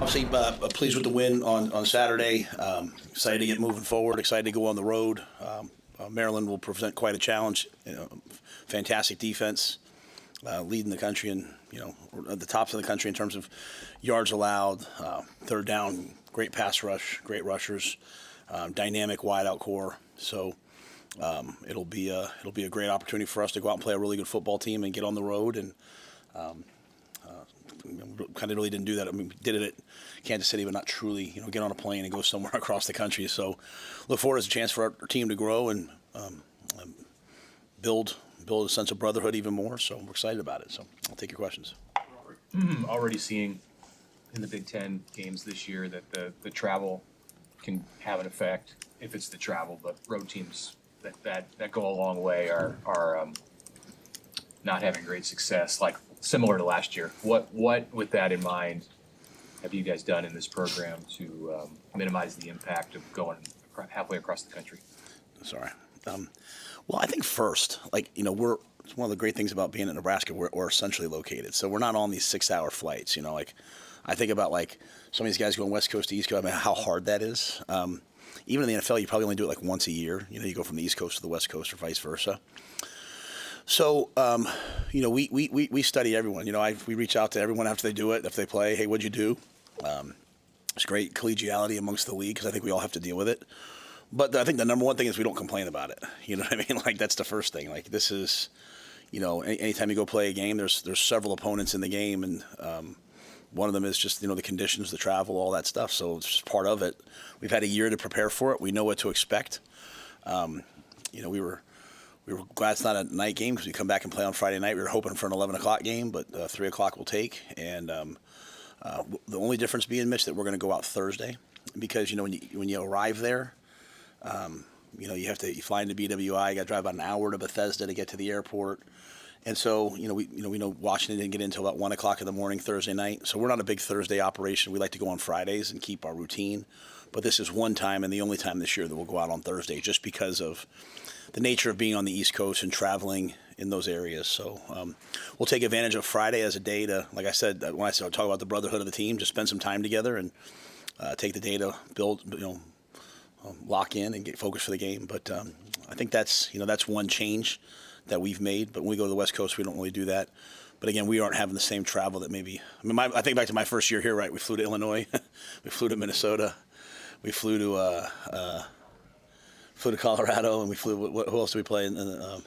Obviously, pleased with the win on Saturday. Excited to get moving forward. Excited to go on the road. Maryland will present quite a challenge. Fantastic defense, leading the country and at the tops of the country in terms of yards allowed, third down, great pass rush, great rushers, dynamic wideout core. So it'll be a great opportunity for us to go out and play a really good football team and get on the road and. Kind of really didn't do that. I mean, we did it at Kansas City, but not truly, get on a plane and go somewhere across the country. So look forward as a chance for our team to grow and build a sense of brotherhood even more. So we're excited about it. So I'll take your questions. Already seeing in the Big Ten games this year that the travel can have an effect if it's the travel, but road teams that go a long way are not having great success, like similar to last year. What with that in mind have you guys done in this program to minimize the impact of going halfway across the country? Sorry. Well, I think first, it's one of the great things about being in Nebraska. We're essentially located, so we're not on these 6-hour flights. I think about some of these guys going West Coast to East Coast. I mean, how hard that is. Even in the NFL, you probably only do it once a year. You go from the East Coast to the West Coast or vice versa. So, we study everyone. We reach out to everyone after they do it. If they play, hey, what'd you do? It's great collegiality amongst the league because I think we all have to deal with it. But I think the number one thing is we don't complain about it. You know what I mean? That's the first thing. This is, anytime you go play a game, there's several opponents in the game, and one of them is just the conditions, the travel, all that stuff. So it's just part of it. We've had a year to prepare for it. We know what to expect. We were glad it's not a night game because we come back and play on Friday night. We were hoping for an 11 o'clock game, but 3 o'clock will take. And the only difference being, Mitch, that we're going to go out Thursday because, when you arrive there, you fly into BWI, you got to drive about an hour to Bethesda to get to the airport. And so, we know Washington didn't get in until about 1 o'clock in the morning Thursday night. So we're not a big Thursday operation. We like to go on Fridays and keep our routine. But this is one time and the only time this year that we'll go out on Thursday just because of the nature of being on the East Coast and traveling in those areas. So we'll take advantage of Friday as a day to, like I said, when I talk about the brotherhood of the team, just spend some time together and take the day to build, lock in and get focused for the game. But I think that's one change that we've made. But when we go to the West Coast, we don't really do that. But again, we aren't having the same travel that maybe. I think back to my first year here. Right, we flew to Illinois, we flew to Minnesota, we flew to Colorado, and we flew. Who else did we play in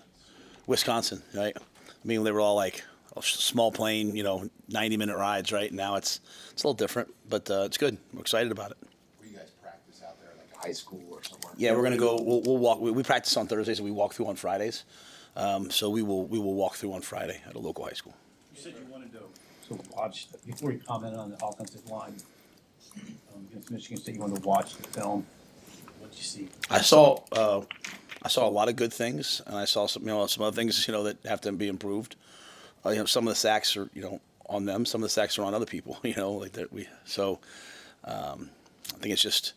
Wisconsin? Right. They were all a small plane, 90-minute rides. Right. Now it's a little different, but it's good. We're excited about it. Will you guys practice out there, high school or somewhere? Yeah, we're gonna go. We'll walk. We practice on Thursdays, and we walk through on Fridays. So we will walk through on Friday at a local high school. You said you wanted to watch, before you comment on the offensive line against Michigan State, you wanted to watch the film. What did you see? I saw a lot of good things, and I saw some other things that have to be improved. Some of the sacks are on them, some of the sacks are on other people. So I think it's just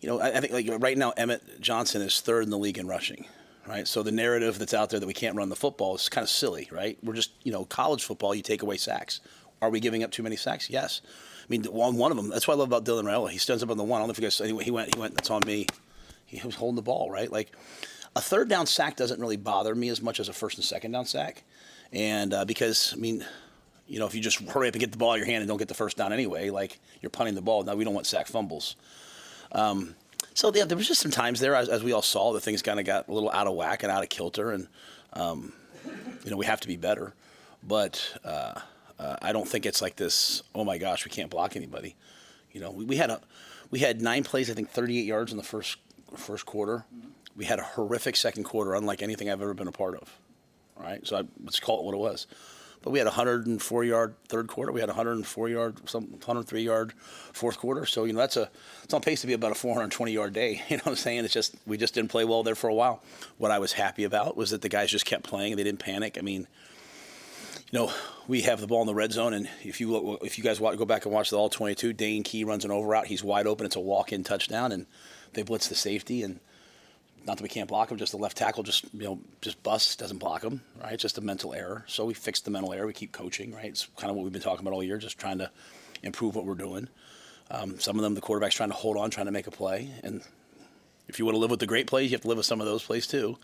I think right now Emmett Johnson is third in the league in rushing. Right, so the narrative that's out there that we can't run the football is kind of silly, right? We're just, college football, you take away sacks. Are we giving up too many sacks? Yes. One of them, that's what I love about Dylan Rhule. He stands up on the one. I don't know if you guys, anyway, he went, that's on me. He was holding the ball, right? A third down sack doesn't really bother me as much as a first and second down sack. And because, if you just hurry up and get the ball in your hand and don't get the first down anyway, you're punting the ball. Now, we don't want sack fumbles. So yeah, there was just some times there, as we all saw, that things kind of got a little out of whack and out of kilter, and we have to be better. But I don't think it's like this. Oh my gosh, we can't block anybody. We had 9 plays, I think 38 yards in the first quarter. We had a horrific second quarter, unlike anything I've ever been a part of. All right, so let's call it what it was. But we had a 104-yard third quarter. We had a 103-yard fourth quarter. So it's on pace to be about a 420-yard day. You know what I'm saying? It's just we just didn't play well there for a while. What I was happy about was that the guys just kept playing. They didn't panic. We have the ball in the red zone, and if you guys go back and watch the All-22, Dane Key runs an over out. He's wide open. It's a walk-in touchdown, and they blitz the safety and. Not that we can't block him, just the left tackle just busts, doesn't block him, right? It's just a mental error. So we fixed the mental error. We keep coaching, right? It's kind of what we've been talking about all year, just trying to improve what we're doing. Some of them, the quarterback's trying to hold on, trying to make a play. And if you want to live with the great plays, you have to live with some of those plays too.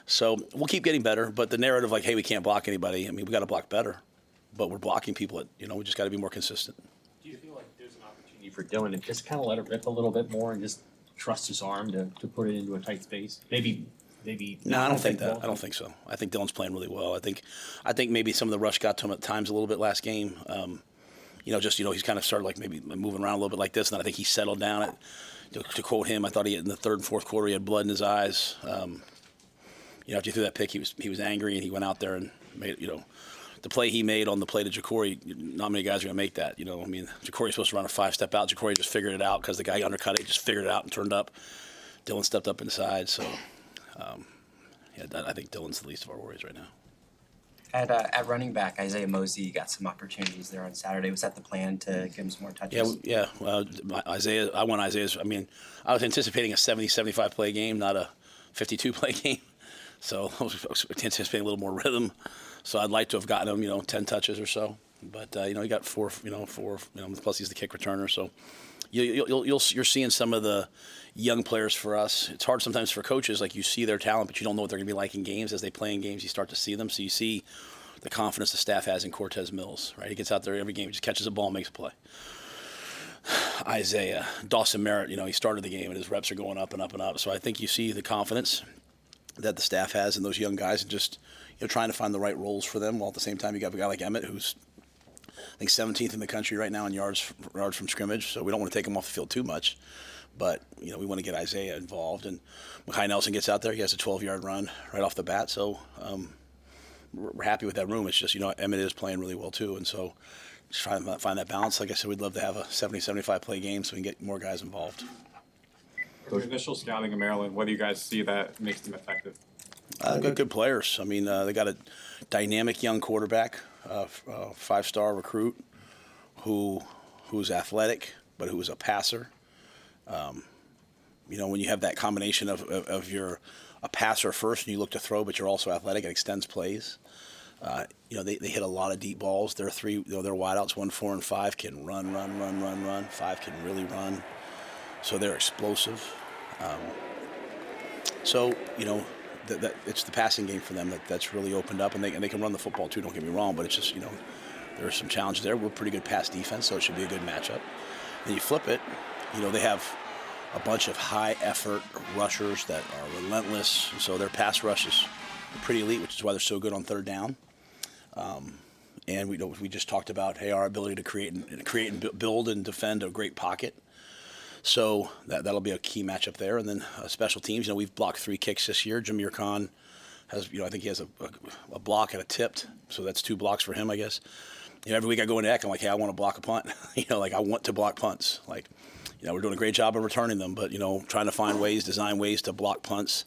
So we'll keep getting better. But the narrative like, hey, we can't block anybody, I mean, we got to block better. But we're blocking people. We just got to be more consistent. Do you feel like there's an opportunity for Dylan to just kind of let it rip a little bit more and just trust his arm to put it into a tight space? Maybe. No, I don't think that. I don't think so. I think Dylan's playing really well. I think maybe some of the rush got to him at times a little bit last game. He's kind of started like maybe moving around a little bit like this, and I think he settled down. To quote him, I thought in the third and fourth quarter he had blood in his eyes. After he threw that pick, he was angry, and he went out there and made the play he made on the play to Jacory. Not many guys are gonna make that. Jacory's supposed to run a 5-step out. Jacory just figured it out because the guy undercut it. He just figured it out and turned up. Dylan stepped up inside, so. I think Dylan's the least of our worries right now. At running back, Isaiah Mosey got some opportunities there on Saturday. Was that the plan to give him some more touches? Yeah. Isaiah, I want Isaiah's. I was anticipating a 70-75 play game, not a 52 play game. So I was anticipating a little more rhythm. So I'd like to have gotten him, 10 touches or so. But he got four. Plus he's the kick returner. So you're seeing some of the young players for us. It's hard sometimes for coaches, like you see their talent, but you don't know what they're going to be like in games. As they play in games, you start to see them. So you see the confidence the staff has in Cortez Mills, right? He gets out there every game, he just catches a ball and makes a play. Isaiah, Dawson Merritt, he started the game and his reps are going up and up and up. So I think you see the confidence that the staff has in those young guys and just trying to find the right roles for them. While at the same time, you got a guy like Emmett who's I think 17th in the country right now in yards from scrimmage. So we don't want to take him off the field too much. But, we want to get Isaiah involved. And Mekhi Nelson gets out there. He has a 12-yard run right off the bat. So we're happy with that room. It's just, Emmett is playing really well too. And so just trying to find that balance. Like I said, we'd love to have a 70-75 play game so we can get more guys involved. From your initial scouting in Maryland, what do you guys see that makes them effective? Good players. They got a dynamic young quarterback, 5-star recruit who's athletic, but who is a passer. When you have that combination of you're a passer first and you look to throw, but you're also athletic, it extends plays. They hit a lot of deep balls. Their wideouts, 1, 4, and 5 can run. 5 can really run. So they're explosive. That it's the passing game for them that's really opened up, and they can run the football too. Don't get me wrong, but it's just there are some challenges there. We're a pretty good pass defense, so it should be a good matchup. And you flip it, they have a bunch of high effort rushers that are relentless, and so their pass rush is pretty elite, which is why they're so good on third down. And we just talked about our ability to create and build and defend a great pocket. So that'll be a key matchup there. And then special teams, we've blocked 3 kicks this year. Jameer Khan has, I think he has a block and a tipped. So that's 2 blocks for him, I guess. Every week I go into Eck, I'm like, hey, I want to block a punt. I want to block punts. We're doing a great job of returning them, but, trying to design ways to block punts.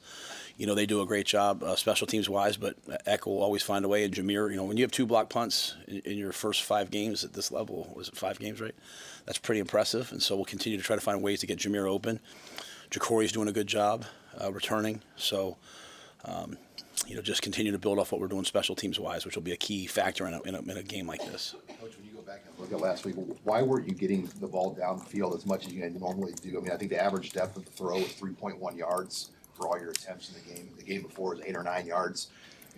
They do a great job special teams wise, but Eck will always find a way. And Jameer, when you have 2 block punts in your first 5 games at this level, was it 5 games, right? That's pretty impressive. And so we'll continue to try to find ways to get Jameer open. Jacory's doing a good job returning. So, just continue to build off what we're doing special teams wise, which will be a key factor in a game like this. Coach, when you go back and look at last week, why weren't you getting the ball downfield as much as you normally do? I think the average depth of the throw was 3.1 yards for all your attempts in the game. The game before was 8 or 9 yards.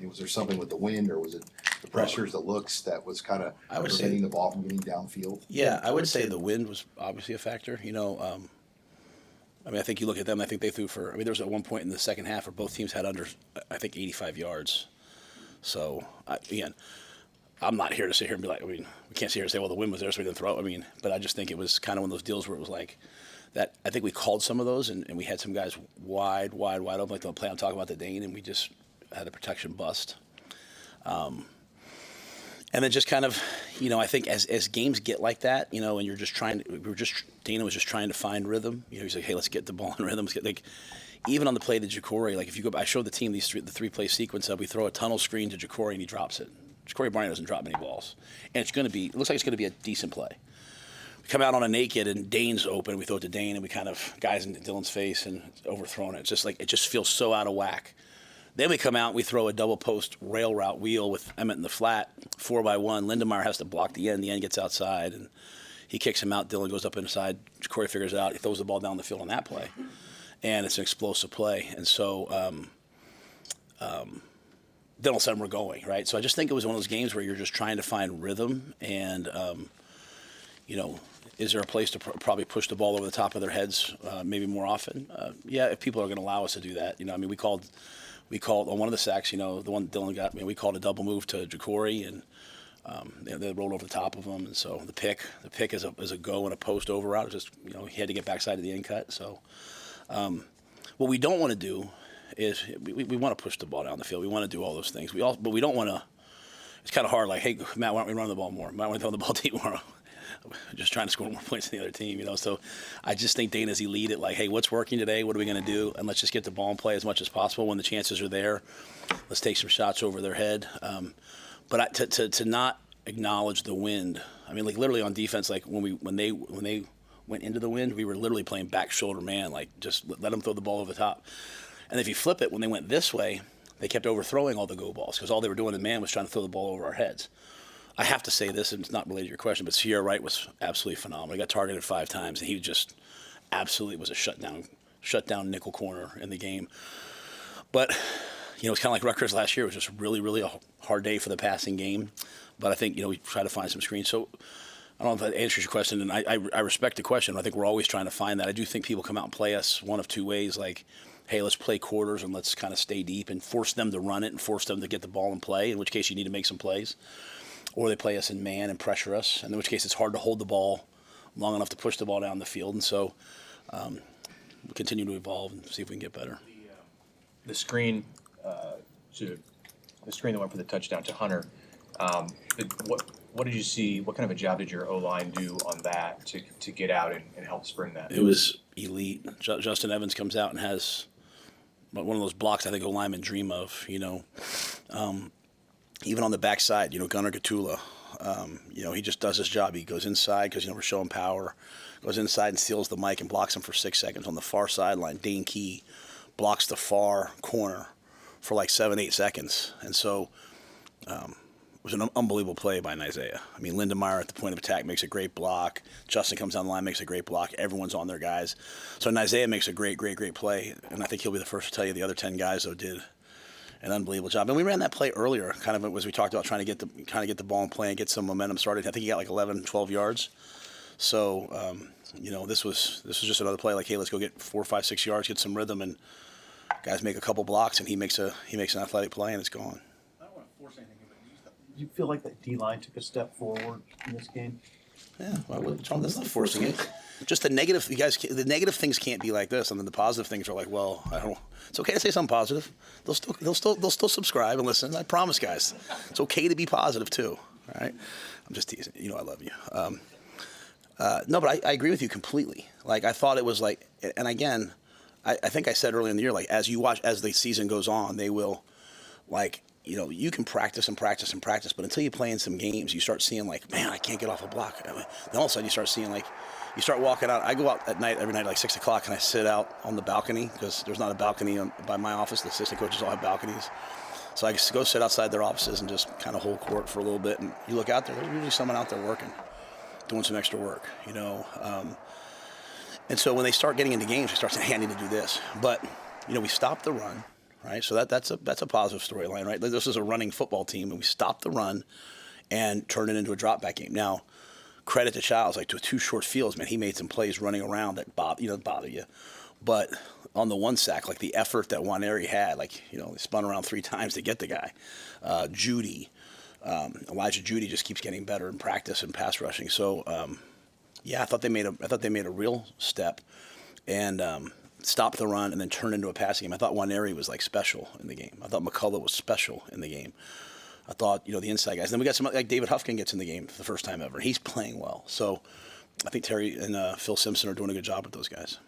Was there something with the wind, or was it the pressures, the looks that was kind of preventing the ball from getting downfield? Yeah, I would say the wind was obviously a factor. I think you look at them, I think they threw for, there was at one point in the second half where both teams had under, 85 yards. So, I'm not here to sit here and be like, we can't sit here and say, well, the wind was there, so we didn't throw. But I just think it was kind of one of those deals where it was like that. I think we called some of those, and we had some guys wide open, like the play I'm talking about the Dane, and we just had a protection bust. And then just kind of, I think as games get like that, and you're just Dana was just trying to find rhythm. He's like, hey, let's get the ball in rhythm. Even on the play to Jacory, if you go, I showed the team the 3-play sequence of we throw a tunnel screen to Jacory and he drops it. Jacory Barney doesn't drop many balls. And it looks like it's going to be a decent play. We come out on a naked and Dane's open. We throw it to Dane and we kind of guys in Dylan's face and overthrown it. It's just it just feels so out of whack. Then we come out and we throw a double post rail route wheel with Emmett in the flat, 4x1. Lindemeyer has to block the end. The end gets outside. And He kicks him out. Dylan goes up inside. Corey figures it out. He throws the ball down the field on that play, and it's an explosive play. And so then all of a sudden we're going, right? So I just think it was one of those games where you're just trying to find rhythm and, is there a place to probably push the ball over the top of their heads maybe more often? Yeah, if people are going to allow us to do that. We called on one of the sacks, the one Dylan got, we called a double move to Ja'Cory, and they rolled over the top of him. And so the pick is a go and a post over route. Just, he had to get backside of the in cut. So what we don't want to do is we want to push the ball down the field. We want to do all those things. But we don't want to. It's kind of hard. Like, hey, Matt, why don't we run the ball more? Why don't we throw the ball deep more? Just trying to score more points than the other team, So I just think Dana's elite at like, hey, what's working today? What are we going to do? And let's just get the ball and play as much as possible when the chances are there. Let's take some shots over their head. But to not acknowledge the wind. Like literally on defense, like when they went into the wind, we were literally playing back shoulder man, like just let them throw the ball over the top. And if you flip it, when they went this way, they kept overthrowing all the go balls because all they were doing in man was trying to throw the ball over our heads. I have to say this, and it's not related to your question, but Sierra Wright was absolutely phenomenal. He got targeted 5 times, and he just absolutely was a shutdown nickel corner in the game. But, it's kind of like Rutgers last year. It was just really, really a hard day for the passing game. But I think, we try to find some screens. So I don't know if that answers your question, and I respect the question. I think we're always trying to find that. I do think people come out and play us one of two ways, like, hey, let's play quarters and let's kind of stay deep and force them to run it and force them to get the ball and play, in which case you need to make some plays. Or they play us in man and pressure us, in which case it's hard to hold the ball long enough to push the ball down the field. And so we'll continue to evolve and see if we can get better. The screen that went for the touchdown to Hunter, what did you see? What kind of a job did your O-line do on that to get out and help spring that? It was elite. Justin Evans comes out and has one of those blocks I think O-linemen dream of, even on the backside, Gunnar Gatula, he just does his job. He goes inside because, we're showing power, goes inside and steals the mic and blocks him for 6 seconds. On the far sideline, Dane Key blocks the far corner for like 7-8 seconds. And so it was an unbelievable play by Isaiah. Lindemeyer at the point of attack makes a great block. Justin comes down the line, makes a great block. Everyone's on their guys. So Isaiah makes a great play. And I think he'll be the first to tell you the other 10 guys, though, did an unbelievable job. And we ran that play earlier, kind of as we talked about trying to get the ball in play and get some momentum started. I think he got like 11, 12 yards. So, this was just another play like, hey, let's go get 4, 5, 6 yards, get some rhythm, and guys make a couple blocks, and he makes an athletic play, and it's gone. I don't want to force anything, but do you feel like that D-line took a step forward in this game? Yeah, that's not forcing it. Just the negative, the negative things can't be like this, and then the positive things are like, well, I don't. It's okay to say something positive. They'll still subscribe and listen. I promise, guys. It's okay to be positive too. All right. I'm just teasing. I love you. No, but I agree with you completely. Like I thought it was like, and again, I think I said earlier in the year, like as the season goes on, they will, like. You can practice and practice and practice, but until you play in some games, you start seeing like, man, I can't get off a block. Then all of a sudden you start seeing like, you start walking out. I go out at night, every night, like 6 o'clock, and I sit out on the balcony because there's not a balcony by my office. The assistant coaches all have balconies. So I just go sit outside their offices and just kind of hold court for a little bit. And you look out there, there's usually someone out there working, doing some extra work, And so when they start getting into games, they start saying, hey, I need to do this. But, we stop the run. Right, so that's a positive storyline, right? This is a running football team, and we stopped the run and turned it into a drop back game. Now, credit to Childs, like to 2 short fields, man, he made some plays running around that bother you. But on the one sack, like the effort that Waneri had, like he spun around 3 times to get the guy. Elijah Judy just keeps getting better in practice and pass rushing. So, I thought they made a real step, and. Stop the run and then turn into a passing game. I thought Waneri was like special in the game. I thought McCullough was special in the game. I thought, the inside guys. Then we got some like David Huffkin gets in the game for the first time ever. He's playing well. So I think Terry and Phil Simpson are doing a good job with those guys.